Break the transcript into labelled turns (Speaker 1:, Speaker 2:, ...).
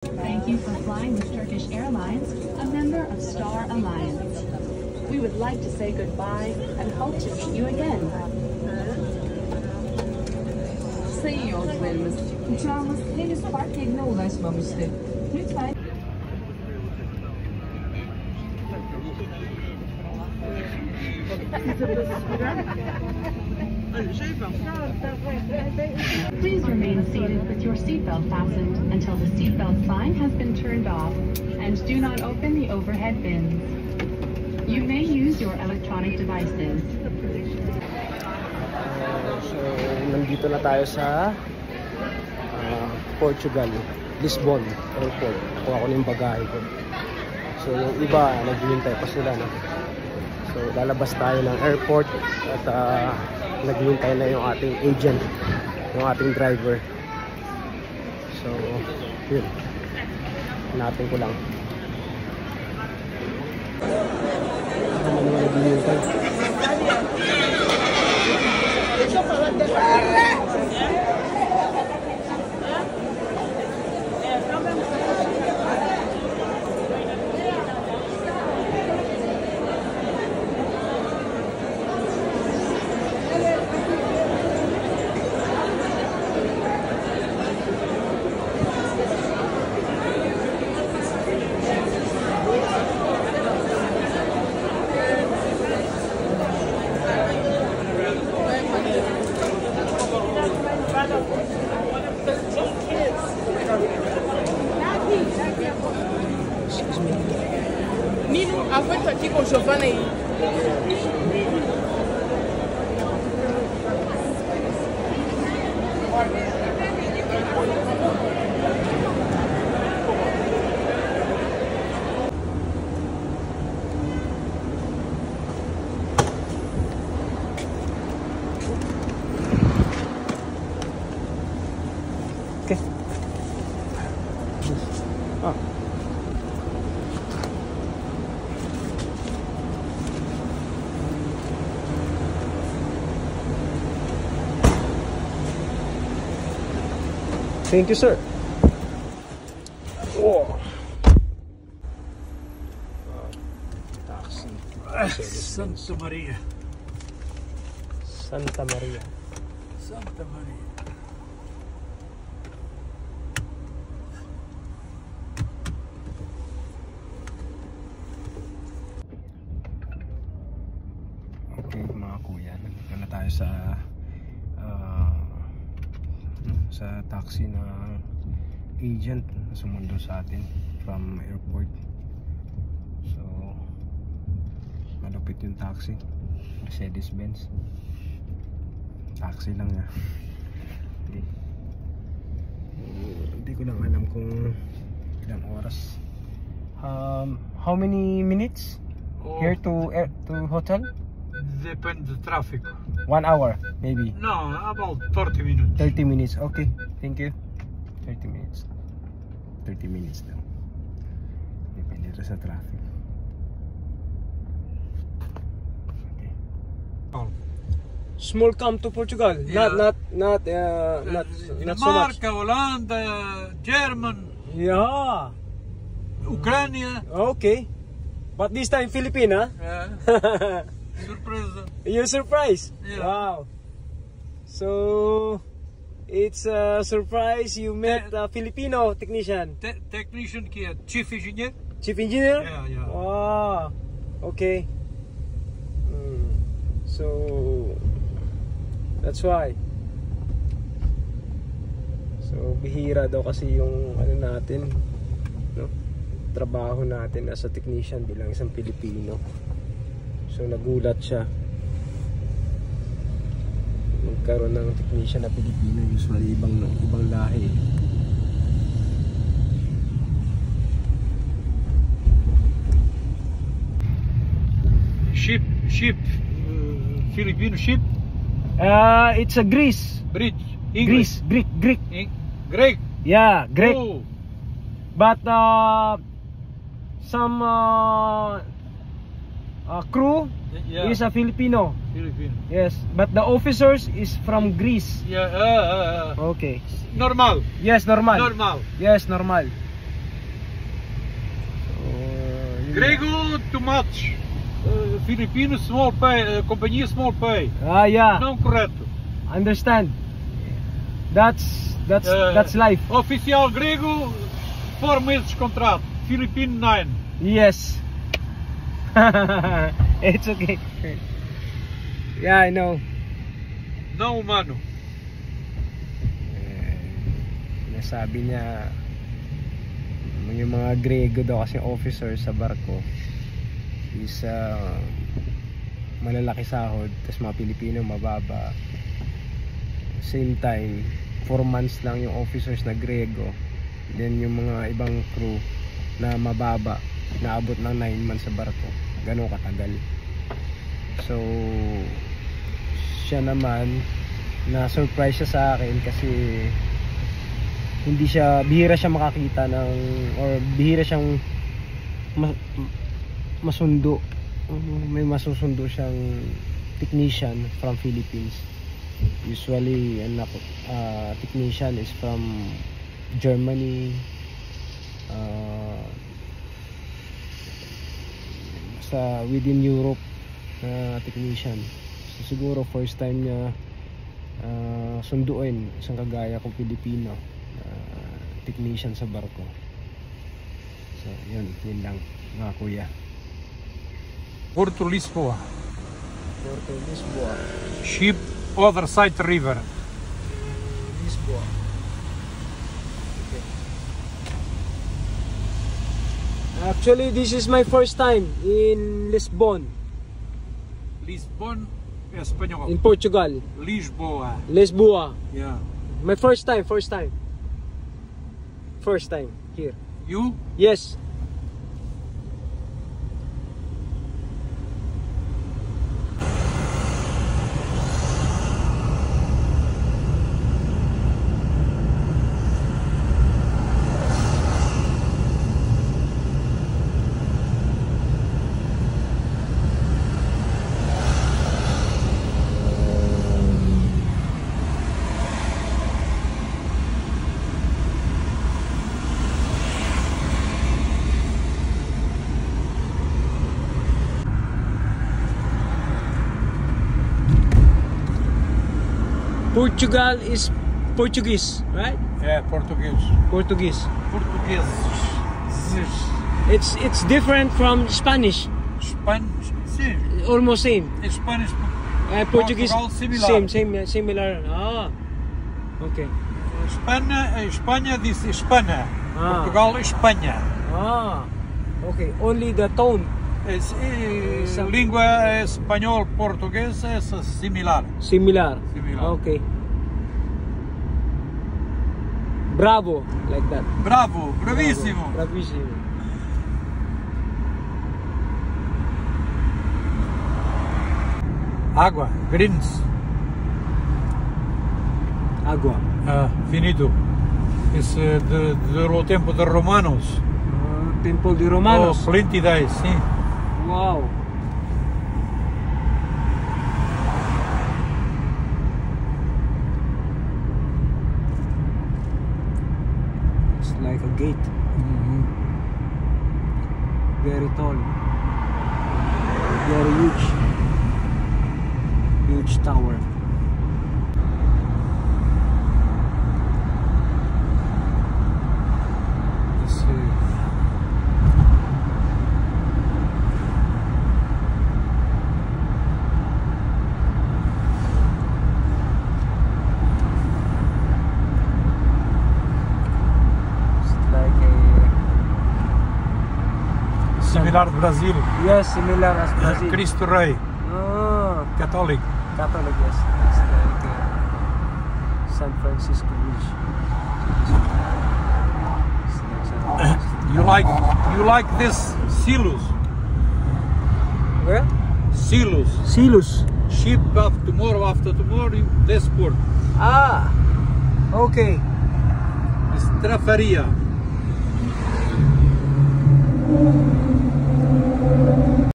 Speaker 1: Thank you for flying with Turkish Airlines, a member of Star Alliance. We would like to say goodbye and hope to meet you again. Sayın yolcularımız, uçağımız henüz park yerine ulaşmamıştır. Lütfen. Please remain seated with your seatbelt fastened until the seatbelt sign has been turned off, and do not open the overhead bins. You may use your electronic devices.
Speaker 2: So, nandito na tayo sa Portugal, Lisbon Airport. Kuha ko na yung bagahe ko. So, yung iba, naghihintay pa sila. No? So, lalabas tayo ng airport at naghihintay na yung ating agent, yung ating driver. So, yun. Hanapin ko lang. Ano naman naghihintay?
Speaker 3: Nino, aguenta aqui com o Giovanna aí.
Speaker 2: Okay. Ah. Thank you, sir. Oh. Taxi.
Speaker 4: Santa Maria.
Speaker 2: Santa Maria.
Speaker 4: Santa Maria.
Speaker 2: Okay, mga kuya, nandito na tayo sa taxi na agent na sumundo sa atin from airport. So, malupit yung taxi, Mercedes-Benz. Taxi lang nga. Hindi ko lang alam kung ilang oras. How many minutes here to hotel?
Speaker 4: Depende the traffic.
Speaker 2: 1 hour, maybe.
Speaker 4: No, about 30 minutes.
Speaker 2: 30 minutes, okay. Thank you. 30 minutes. 30 minutes daw. Depende rin sa traffic. Okay.
Speaker 4: Oh.
Speaker 2: Small come to Portugal.
Speaker 4: Yeah.
Speaker 2: Not so much.
Speaker 4: Dinamarca, Holanda, German,
Speaker 2: Yeah.
Speaker 4: Ukraine.
Speaker 2: Okay. But this time Philippine, huh?
Speaker 4: Surprise.
Speaker 2: You're surprised?
Speaker 4: Yeah.
Speaker 2: Wow. So it's a surprise you met a Filipino technician.
Speaker 4: Technician here, chief engineer.
Speaker 2: Chief engineer?
Speaker 4: Yeah.
Speaker 2: Wow. Okay. So that's why. So bihira daw kasi yung ano natin, no? Trabaho natin as a technician bilang isang Pilipino. So nagulat siya magkaroon ng technician na Pilipino, usually ibang lahi.
Speaker 4: Ship, Filipino ship.
Speaker 2: It's a Greece.
Speaker 4: Bridge. English.
Speaker 2: Greek.
Speaker 4: Greek.
Speaker 2: Yeah, Greek.
Speaker 4: Oh.
Speaker 2: But some crew
Speaker 4: Yeah.
Speaker 2: is a Filipino.
Speaker 4: Filipino.
Speaker 2: Yes, but the officers is from Greece.
Speaker 4: Yeah.
Speaker 2: Okay.
Speaker 4: Normal.
Speaker 2: Yes, normal.
Speaker 4: Normal.
Speaker 2: Yes, normal.
Speaker 4: Grego, too much. Filipino, small pay. Companhia, small pay.
Speaker 2: Ah, yeah.
Speaker 4: Não correto.
Speaker 2: Understand. That's life.
Speaker 4: Oficial grego, 4 meses contrato. Filipino, 9.
Speaker 2: Yes. It's okay. Yeah, I know.
Speaker 4: Não humano.
Speaker 2: Nasabi niya yung mga Grego daw kasi officer sa barko is malalaki sahod, tapos mga Pilipino mababa. Same time 4 months lang yung officers na Grego, then yung mga ibang crew na mababa naabot ng 9 months sa barko. Ganun katagal. So siya naman na surprise siya sa akin kasi bihira siya makakita ng, or bihira siyang masundo. May masusundo siyang technician from Philippines. Usually technician is from Germany, sa within Europe technician. So siguro first time niya sunduin isang kagaya kong Pilipino technician sa barko. So yun lang mga kuya.
Speaker 4: Porto Lisboa.
Speaker 2: Porto Lisboa.
Speaker 4: Ship other side river.
Speaker 2: Lisboa. Okay. Actually, this is my first time in Lisbon.
Speaker 4: Lisbon, espanhol.
Speaker 2: In Portugal.
Speaker 4: Lisboa.
Speaker 2: Lisboa.
Speaker 4: Yeah.
Speaker 2: My first time here.
Speaker 4: You?
Speaker 2: Yes. Portugal is Portuguese, right?
Speaker 4: Yeah, Portuguese.
Speaker 2: Portuguese.
Speaker 4: Português.
Speaker 2: It's different from Spanish.
Speaker 4: Spanish. Sim.
Speaker 2: Almost same.
Speaker 4: Spanish.
Speaker 2: Portuguese.
Speaker 4: Portugal, similar.
Speaker 2: Similar. Ah. Okay.
Speaker 4: Espanha diz Espanha.
Speaker 2: Ah.
Speaker 4: Portugal, Espanha.
Speaker 2: Ah. Okay. Only the tone.
Speaker 4: Língua espanhol, português é similar.
Speaker 2: Similar.
Speaker 4: Similar.
Speaker 2: Okay. Bravo, like that.
Speaker 4: Bravo, bravissimo.
Speaker 2: Bravissimo.
Speaker 4: Água, greens.
Speaker 2: Agua.
Speaker 4: Finito. Esse do tempo de Romanos.
Speaker 2: Temple de Romanos.
Speaker 4: Oh, plenty days, sim.
Speaker 2: Wow. It's like a gate. Very tall. Very huge. Huge tower.
Speaker 4: Similar to Brazil.
Speaker 2: Yes, similar as Brazil.
Speaker 4: Cristo Rei.
Speaker 2: Oh,
Speaker 4: Catholic.
Speaker 2: Catholic, yes. It's like San Francisco Beach. It's like San Francisco.
Speaker 4: You like this Silus?
Speaker 2: Where?
Speaker 4: Silus.
Speaker 2: Silus.
Speaker 4: Ship after tomorrow, this port.
Speaker 2: Ah, okay.
Speaker 4: Trafaria.